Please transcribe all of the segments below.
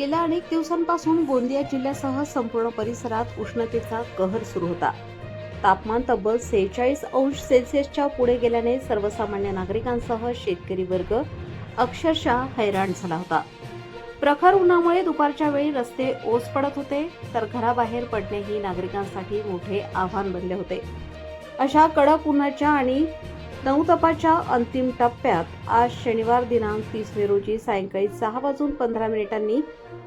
गेल्या अनेक दिवसांपासून गोंदिया जिल्ह्यासह संपूर्ण परिसरात उष्णतेचा कहर सुरू होता. तापमान तब्बल 46 अंश सेल्सिअसच्या पुढे गेल्याने सर्वसामान्य नागरिकांसह शेतकरी वर्ग अक्षरशः हैराण झाला होता. प्रखर उन्हामुळे दुपारच्या वेळी रस्ते ओस पडत होते, तर घराबाहेर पडणेही नागरिकांसाठी मोठे आव्हान बनले होते. अशा कडक उन्हाच्या आणि नऊतपाच्या अंतिम टप्प्यात आज शनिवार दिनांक 30 मे रोजी सायंकाळी 6:15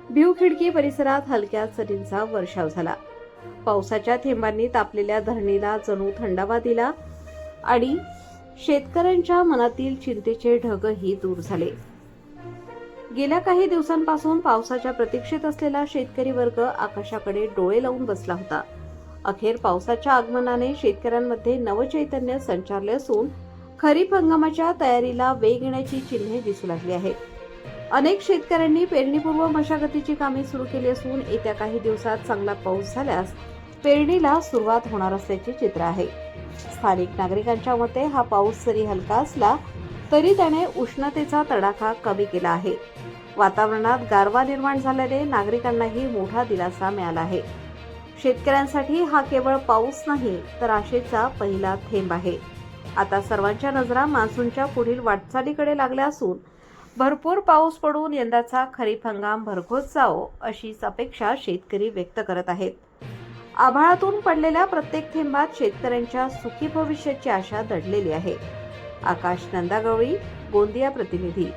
भिवखिडकी परिसरात हलक्या सरींचा वर्षाव झाला. पावसाच्या थेंबांनी तापलेल्या धरणीला जणू थंडावा दिला आणि शेतकऱ्यांच्या मनातील चिंतेचे ढगही दूर झाले. गेल्या काही दिवसांपासून पावसाच्या प्रतीक्षेत असलेला शेतकरी वर्ग आकाशाकडे डोळे लावून बसला होता. अखेर पावसाच्या आगमनाने शेतकऱ्यांमध्ये नवचैतन्य संचारले असून खरीप हंगामाच्या तयारीला वेग येण्याची चिन्हे दिसू लागली आहेत. अनेक शेतकऱ्यांनी पेरणीपूर्व मशागतीची कामे सुरू केली असून येत्या काही दिवसात चांगला पाऊस झाल्यास पेरणीला सुरुवात होणार असल्याचे चित्र आहे. स्थानिक नागरिकांच्या मते हा पाऊस जरी हलका असला तरी त्याने उष्णतेचा तडाखा कमी केला आहे. वातावरणात गारवा निर्माण झाल्याने नागरिकांनाही मोठा दिलासा मिळाला आहे. शेतकऱ्यांसाठी हा केवळ पाऊस नाही तर आशेचा पहिला थेंब आहे. आता सर्वांच्या नजरा मान्सूनच्या पुढील वाटचालीकडे लागल्या असून भरपूर पाऊस पडून यंदाचा खरीप हंगाम भरघोस जावो अशीच अपेक्षा शेतकरी व्यक्त करत आहेत. आभाळातून पडलेल्या प्रत्येक थेंबात शेतकऱ्यांच्या सुखी भविष्याची आशा दडलेली आहे. आकाश नंदागवळी, गोंदिया प्रतिनिधी.